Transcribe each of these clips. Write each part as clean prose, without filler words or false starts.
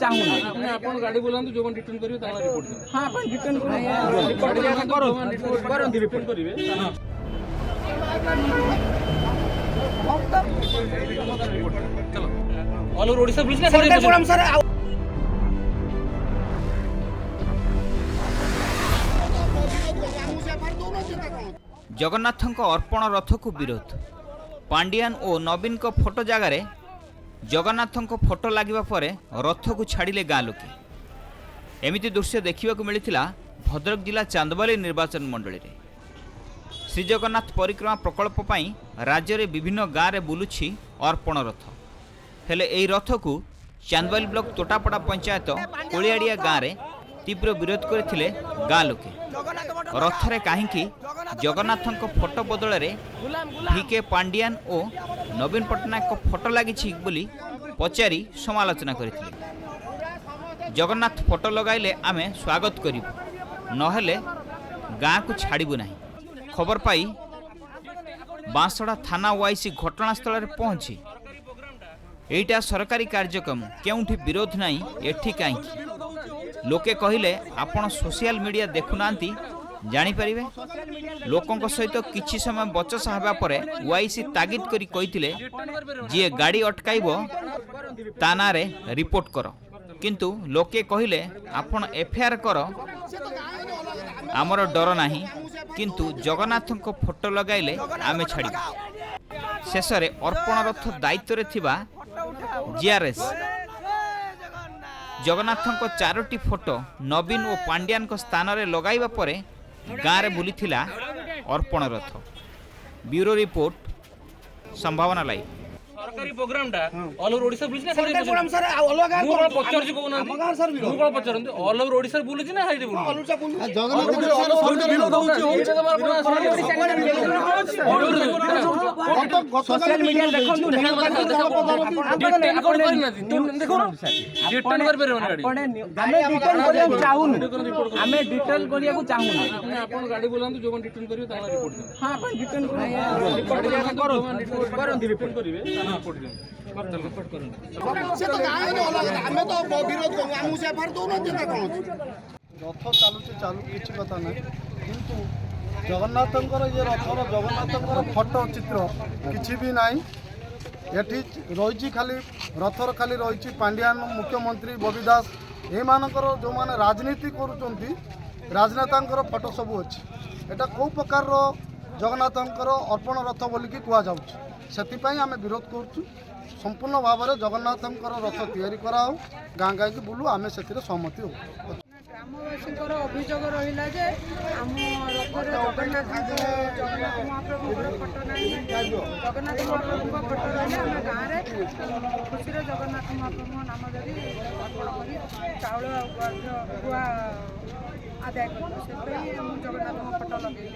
ଚାହୁଁନି। ଆପଣ ଗାଡ଼ି ବୁଲାନ୍ତୁ, ଯୋଉମାନେ ରିଟର୍ନ କରିବେ ତାଙ୍କ ରିପୋର୍ଟ ଦେବେ। ହଁ ଆପଣ ରିଟର୍ନ କରନ୍ତୁ ରିପୋର୍ଟ କରିବେ ଅଲ୍ ଓଭର ଓଡ଼ିଶା ପୁଲିସ୍ ନା जगन्नाथଙ୍କ अर्पण रथକୁ विरोध। पांडियान और नवीन को फोटो जगार जगन्नाथଙ୍କ फोटो लगे पर रथକୁ छाड़िले गाँ लोके। एमिति दृश्य देखा मिलता भद्रक जिला चांदबाली निर्वाचन मंडली रे। श्री जगन्नाथ परिक्रमा प्रकल्प पई राज्य रे विभिन्न गाँव में बुलुछि अर्पण रथ। हेले एही रथକୁ चांदबाली ब्लॉक तोटापड़ा पंचायत कोलियाड़िया गाँव में तीव्र विरोध करथिले गाँ लोके। रथरे कहीं जगन्नाथଙ୍କ फोटो बदल भिके पांडियान और नवीन पट्टनायक फोटो लगी बोली पचारि समालोचना करथिले। जगन्नाथ फोटो लगाइले आमे स्वागत करिबु, नहेले गाँ को छाड़िबु नाही। खबर पाई बांसड़ा थाना वाईसी घटनास्थल में पहुंची एटा सरकारी कार्यक्रम केउठी विरोध नाही एठी काई लोके कहिले आपण सोशल मीडिया देखुनांती जानीपारे। लोकों सहित किछि समय बचसा हेबा परे वाईसी तागिद करी कहिथिले जे गाड़ी अटकाइबो ताना रे रिपोर्ट कर, किंतु लोके कहिले आपण एफआईआर कर, आमर डर नाही, किंतु जगन्नाथଙ୍କ फोटो लगाइले आमे छाड़ी। शेष रे अर्पण रथ दायित्व रे थिबा जीआरएस जगन्नाथଙ୍କ चारोटी फोटो नवीन और पांडियान को स्थान रे लगाइबा परे गाँव में बुलीथिला अर्पण रथ। ब्यूरो रिपोर्ट संभावना लाइव। सरकारी प्रोग्रामटा ऑल ओवर ओडिसा बुलुछि ना सरकारी प्रोग्राम सर अलग गाँ को पचारछि को ना हम गाँ सर मु को पचारंती ऑल ओवर ओडिसा बुलुछि ना हाइडे बुलुछि ऑल ओडिसा बुलुछि जगन्नाथ विरोध होउछि सोशल मीडिया देखंतु देखो रिटर्न कर परबो गाड़ी हमें रिटर्न करिया चाहूनी, हमें रिटर्न करिया चाहूनी। आपण गाड़ी बुलाନ୍ତୁ, जोवन रिटर्न करिवे ताला रिपोर्ट देबे। हां अपन रिटर्न करନ୍ତୁ रिपोर्ट करिवे रिपोर्ट देबे। से तो गाँव में अलग हमें तो विरोध करूँ आमू से एफआईआर दो ना देता कौन रथ चालू चालू किसी कथा ना, किंतु जगन्नाथंकर ये रथर जगन्नाथंकर फोटो चित्र किसी भी नहीं एठी रही। खाली रथर खाली रही पांडियान मुख्यमंत्री बबी दास एमानकर जो माने राजनीति करुचंती राजनेतांकर फोटो सब अच्छी। एटा कौ प्रकार जगन्नाथंकर अर्पण रथ बोलिकी कुआ जाउछ, सेतिपई आमे विरोध करूछु। संपूर्ण भाव में जगन्नाथंकर रथ तैयारी कराओ गाँ गाँ की बुलू आमे सेतिरे सहमति हो। ग्रामवासींकर अभियोग रहिला जे आम रथरे जगन्नाथ महाप्रभुଙ୍କର फोटो नाही, जगन्नाथ महाप्रभुଙ୍କ फोटो रहिले आम गाँव रे खुशी जगन्नाथ महाप्रभु नाम धरी अर्पण करी चाउल गुआ आदाय करूँ। से जगन्नाथ फोटो लगे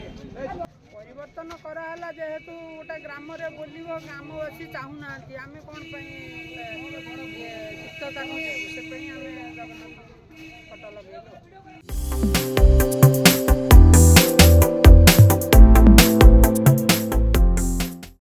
परिवर्तन कराला जेहेतु गोटे ग्राम बोल ग्रामवासी चाहूना आम कौन गीतता से जगन्नाथ फोटो लगे।